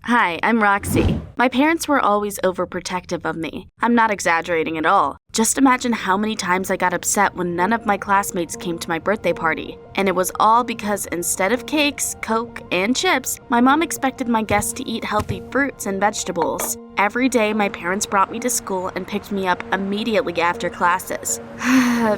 Hi, I'm Roxy. My parents were always overprotective of me. I'm not exaggerating at all. Just imagine how many times I got upset when none of my classmates came to my birthday party. And it was all because instead of cakes, Coke, and chips, my mom expected my guests to eat healthy fruits and vegetables. Every day, my parents brought me to school and picked me up immediately after classes.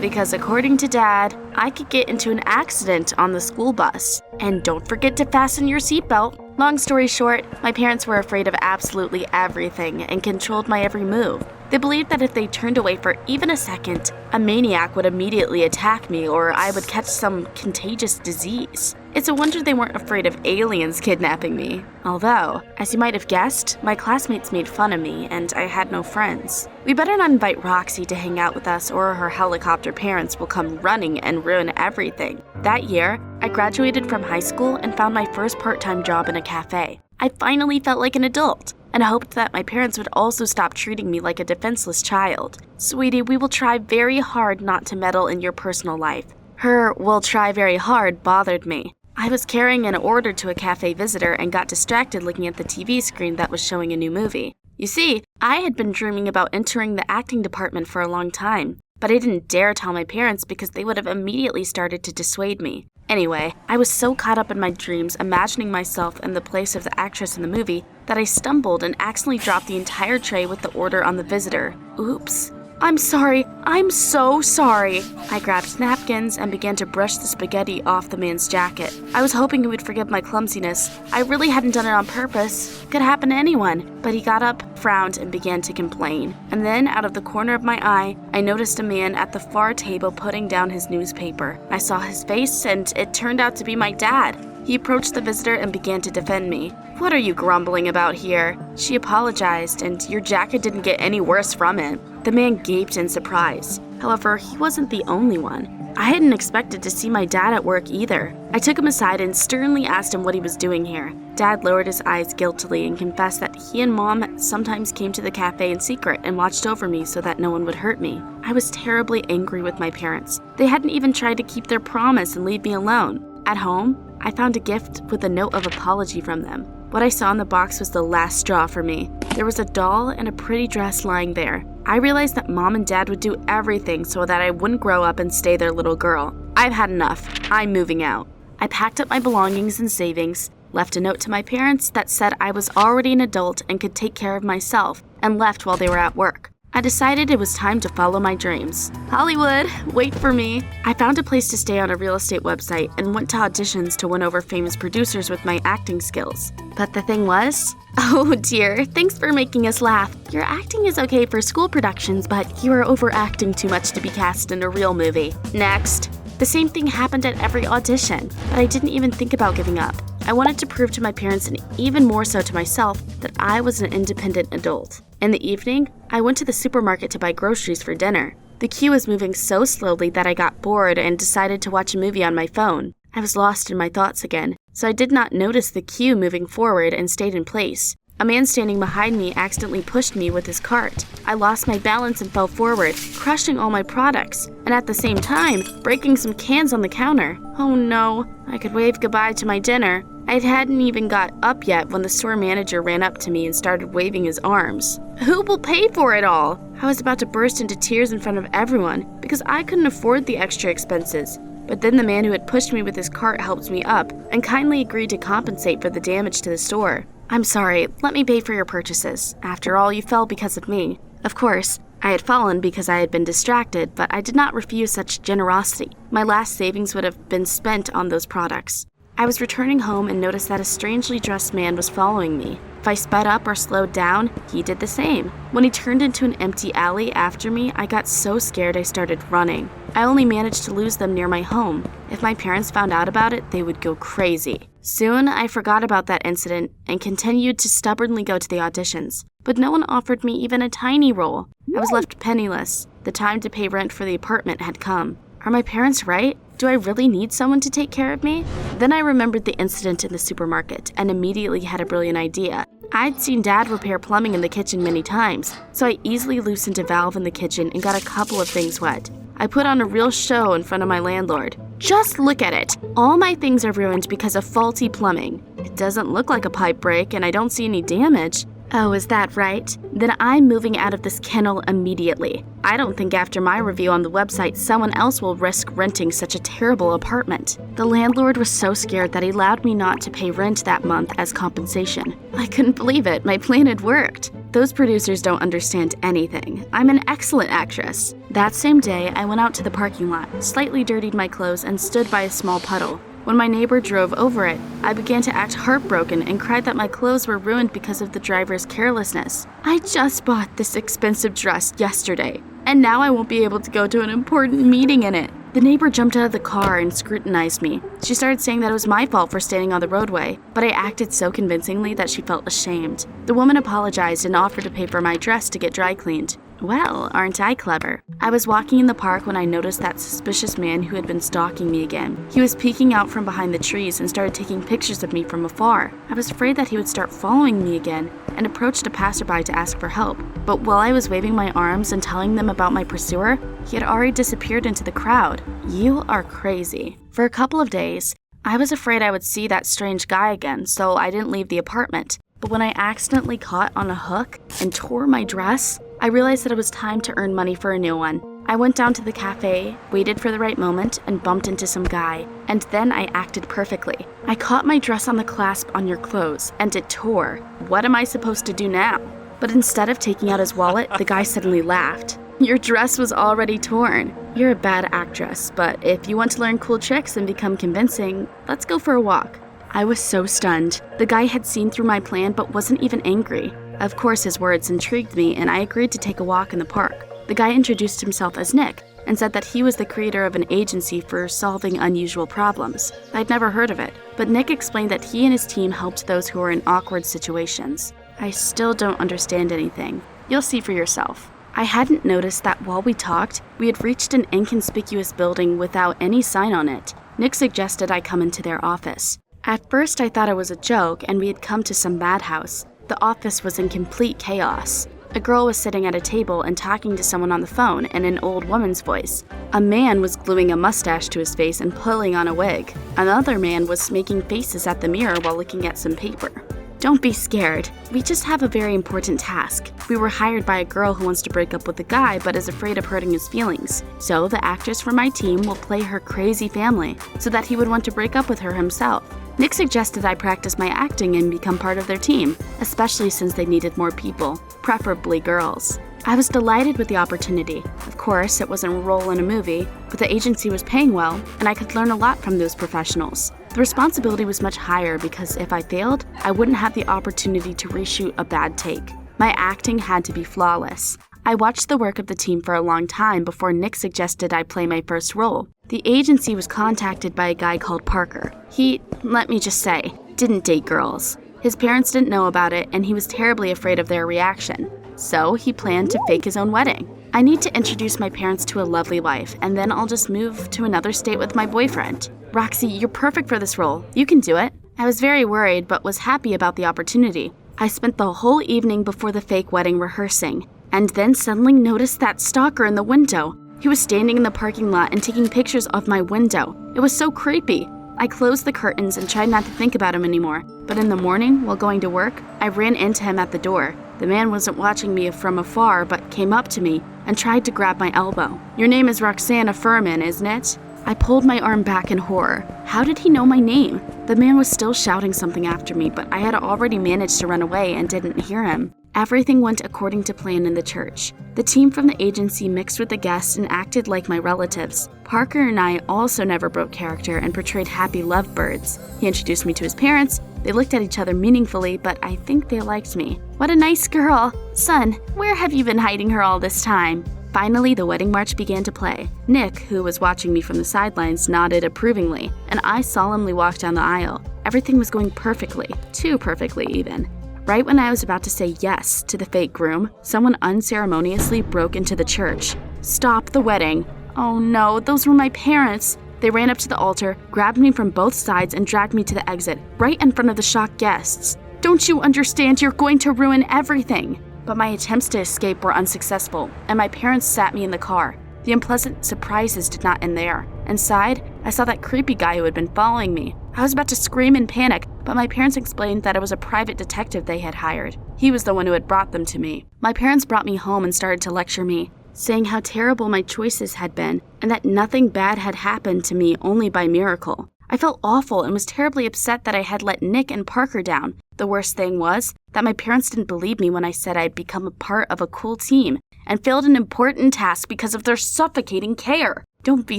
Because according to Dad, I could get into an accident on the school bus. And don't forget to fasten your seatbelt. Long story short, my parents were afraid of absolutely everything and controlled my every move. They believed that if they turned away for even a second, a maniac would immediately attack me or I would catch some contagious disease. It's a wonder they weren't afraid of aliens kidnapping me. Although, as you might have guessed, my classmates made fun of me and I had no friends. We better not invite Roxy to hang out with us or her helicopter parents will come running and ruin everything. That year, I graduated from high school and found my first part-time job in a cafe. I finally felt like an adult and hoped that my parents would also stop treating me like a defenseless child. Sweetie, we will try very hard not to meddle in your personal life. Her "will try very hard" bothered me. I was carrying an order to a cafe visitor and got distracted looking at the TV screen that was showing a new movie. You see, I had been dreaming about entering the acting department for a long time, but I didn't dare tell my parents because they would have immediately started to dissuade me. Anyway, I was so caught up in my dreams imagining myself in the place of the actress in the movie that I stumbled and accidentally dropped the entire tray with the order on the visitor. Oops. I'm sorry. I'm so sorry. I grabbed napkins and began to brush the spaghetti off the man's jacket. I was hoping he would forgive my clumsiness. I really hadn't done it on purpose. Could happen to anyone. But he got up, frowned, and began to complain. And then, out of the corner of my eye, I noticed a man at the far table putting down his newspaper. I saw his face, and it turned out to be my dad. He approached the visitor and began to defend me. "What are you grumbling about here?" She apologized, and "Your jacket didn't get any worse from it." The man gaped in surprise. However, he wasn't the only one. I hadn't expected to see my dad at work either. I took him aside and sternly asked him what he was doing here. Dad lowered his eyes guiltily and confessed that he and Mom sometimes came to the cafe in secret and watched over me so that no one would hurt me. I was terribly angry with my parents. They hadn't even tried to keep their promise and leave me alone. At home, I found a gift with a note of apology from them. What I saw in the box was the last straw for me. There was a doll and a pretty dress lying there. I realized that Mom and Dad would do everything so that I wouldn't grow up and stay their little girl. I've had enough. I'm moving out. I packed up my belongings and savings, left a note to my parents that said I was already an adult and could take care of myself, and left while they were at work. I decided it was time to follow my dreams. Hollywood, wait for me. I found a place to stay on a real estate website and went to auditions to win over famous producers with my acting skills. But the thing was, oh dear, thanks for making us laugh. Your acting is okay for school productions, but you are overacting too much to be cast in a real movie. Next. The same thing happened at every audition, but I didn't even think about giving up. I wanted to prove to my parents and even more so to myself that I was an independent adult. In the evening, I went to the supermarket to buy groceries for dinner. The queue was moving so slowly that I got bored and decided to watch a movie on my phone. I was lost in my thoughts again, so I did not notice the queue moving forward and stayed in place. A man standing behind me accidentally pushed me with his cart. I lost my balance and fell forward, crushing all my products, and at the same time, breaking some cans on the counter. Oh no, I could wave goodbye to my dinner. I hadn't even got up yet when the store manager ran up to me and started waving his arms. Who will pay for it all? I was about to burst into tears in front of everyone because I couldn't afford the extra expenses. But then the man who had pushed me with his cart helped me up and kindly agreed to compensate for the damage to the store. "I'm sorry, let me pay for your purchases. After all, you fell because of me." Of course, I had fallen because I had been distracted, but I did not refuse such generosity. My last savings would have been spent on those products. I was returning home and noticed that a strangely dressed man was following me. If I sped up or slowed down, he did the same. When he turned into an empty alley after me, I got so scared I started running. I only managed to lose them near my home. If my parents found out about it, they would go crazy. Soon, I forgot about that incident and continued to stubbornly go to the auditions. But no one offered me even a tiny role. I was left penniless. The time to pay rent for the apartment had come. Are my parents right? Do I really need someone to take care of me? Then I remembered the incident in the supermarket and immediately had a brilliant idea. I'd seen Dad repair plumbing in the kitchen many times, so I easily loosened a valve in the kitchen and got a couple of things wet. I put on a real show in front of my landlord. Just look at it. All my things are ruined because of faulty plumbing. It doesn't look like a pipe break, and I don't see any damage. Oh, is that right? Then I'm moving out of this kennel immediately. I don't think after my review on the website, someone else will risk renting such a terrible apartment. The landlord was so scared that he allowed me not to pay rent that month as compensation. I couldn't believe it. My plan had worked. Those producers don't understand anything. I'm an excellent actress. That same day, I went out to the parking lot, slightly dirtied my clothes, and stood by a small puddle. When my neighbor drove over it, I began to act heartbroken and cried that my clothes were ruined because of the driver's carelessness. I just bought this expensive dress yesterday, and now I won't be able to go to an important meeting in it. The neighbor jumped out of the car and scrutinized me. She started saying that it was my fault for standing on the roadway, but I acted so convincingly that she felt ashamed. The woman apologized and offered to pay for my dress to get dry cleaned. Well, aren't I clever? I was walking in the park when I noticed that suspicious man who had been stalking me again. He was peeking out from behind the trees and started taking pictures of me from afar. I was afraid that he would start following me again and approached a passerby to ask for help. But while I was waving my arms and telling them about my pursuer, he had already disappeared into the crowd. You are crazy. For a couple of days, I was afraid I would see that strange guy again, so I didn't leave the apartment. But when I accidentally caught on a hook and tore my dress, I realized that it was time to earn money for a new one. I went down to the cafe, waited for the right moment, and bumped into some guy. And then I acted perfectly. I caught my dress on the clasp on your clothes, and it tore. What am I supposed to do now? But instead of taking out his wallet, the guy suddenly laughed. Your dress was already torn. You're a bad actress, but if you want to learn cool tricks and become convincing, let's go for a walk. I was so stunned. The guy had seen through my plan but wasn't even angry. Of course, his words intrigued me, and I agreed to take a walk in the park. The guy introduced himself as Nick and said that he was the creator of an agency for solving unusual problems. I'd never heard of it, but Nick explained that he and his team helped those who were in awkward situations. I still don't understand anything. You'll see for yourself. I hadn't noticed that while we talked, we had reached an inconspicuous building without any sign on it. Nick suggested I come into their office. At first, I thought it was a joke and we had come to some madhouse. The office was in complete chaos. A girl was sitting at a table and talking to someone on the phone in an old woman's voice. A man was gluing a mustache to his face and pulling on a wig. Another man was making faces at the mirror while looking at some paper. Don't be scared. We just have a very important task. We were hired by a girl who wants to break up with a guy but is afraid of hurting his feelings. So the actress from my team will play her crazy family so that he would want to break up with her himself. Nick suggested I practice my acting and become part of their team, especially since they needed more people, preferably girls. I was delighted with the opportunity. Of course, it wasn't a role in a movie, but the agency was paying well, and I could learn a lot from those professionals. The responsibility was much higher because if I failed, I wouldn't have the opportunity to reshoot a bad take. My acting had to be flawless. I watched the work of the team for a long time before Nick suggested I play my first role. The agency was contacted by a guy called Parker. He, let me just say, didn't date girls. His parents didn't know about it, and he was terribly afraid of their reaction. So he planned to fake his own wedding. I need to introduce my parents to a lovely wife, and then I'll just move to another state with my boyfriend. Roxy, you're perfect for this role. You can do it. I was very worried, but was happy about the opportunity. I spent the whole evening before the fake wedding rehearsing, and then suddenly noticed that stalker in the window. He was standing in the parking lot and taking pictures of my window. It was so creepy. I closed the curtains and tried not to think about him anymore. But in the morning, while going to work, I ran into him at the door. The man wasn't watching me from afar, but came up to me and tried to grab my elbow. Your name is Roxana Furman, isn't it? I pulled my arm back in horror. How did he know my name? The man was still shouting something after me, but I had already managed to run away and didn't hear him. Everything went according to plan in the church. The team from the agency mixed with the guests and acted like my relatives. Parker and I also never broke character and portrayed happy lovebirds. He introduced me to his parents. They looked at each other meaningfully, but I think they liked me. What a nice girl. Son, where have you been hiding her all this time? Finally, the wedding march began to play. Nick, who was watching me from the sidelines, nodded approvingly, and I solemnly walked down the aisle. Everything was going perfectly, too perfectly even. Right when I was about to say yes to the fake groom, someone unceremoniously broke into the church. Stop the wedding. Oh no, those were my parents. They ran up to the altar, grabbed me from both sides, and dragged me to the exit, right in front of the shocked guests. Don't you understand? You're going to ruin everything. But my attempts to escape were unsuccessful, and my parents sat me in the car. The unpleasant surprises did not end there. Inside, I saw that creepy guy who had been following me. I was about to scream in panic, but my parents explained that it was a private detective they had hired. He was the one who had brought them to me. My parents brought me home and started to lecture me, saying how terrible my choices had been and that nothing bad had happened to me only by miracle. I felt awful and was terribly upset that I had let Nick and Parker down. The worst thing was that my parents didn't believe me when I said I'd become a part of a cool team and failed an important task because of their suffocating care. Don't be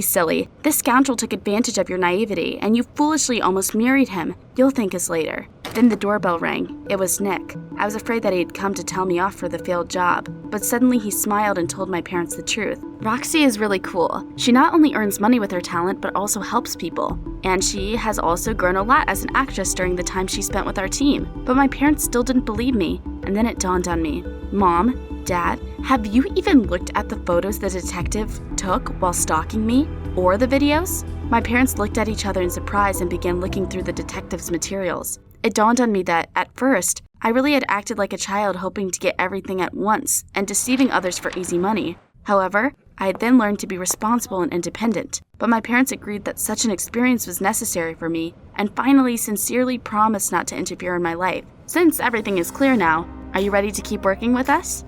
silly. This scoundrel took advantage of your naivety, and you foolishly almost married him. You'll thank us later. Then the doorbell rang. It was Nick. I was afraid that he'd come to tell me off for the failed job, but suddenly he smiled and told my parents the truth. Roxy is really cool. She not only earns money with her talent, but also helps people. And she has also grown a lot as an actress during the time she spent with our team. But my parents still didn't believe me, and then it dawned on me. Mom, Dad, have you even looked at the photos the detective took while stalking me? Or the videos? My parents looked at each other in surprise and began looking through the detective's materials. It dawned on me that, at first, I really had acted like a child hoping to get everything at once and deceiving others for easy money. However, I had then learned to be responsible and independent, but my parents agreed that such an experience was necessary for me and finally sincerely promised not to interfere in my life. Since everything is clear now, are you ready to keep working with us?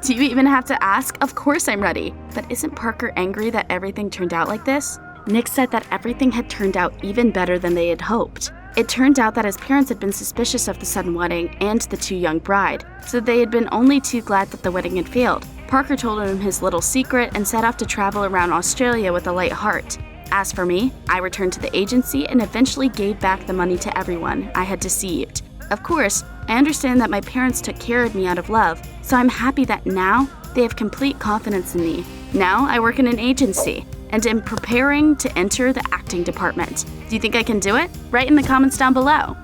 Do you even have to ask? Of course I'm ready. But isn't Parker angry that everything turned out like this? Nick said that everything had turned out even better than they had hoped. It turned out that his parents had been suspicious of the sudden wedding and the too young bride, so they had been only too glad that the wedding had failed. Parker told him his little secret and set off to travel around Australia with a light heart. As for me, I returned to the agency and eventually gave back the money to everyone I had deceived. Of course, I understand that my parents took care of me out of love, so I'm happy that now they have complete confidence in me. Now I work in an agency and am preparing to enter the acting department. Do you think I can do it? Write in the comments down below.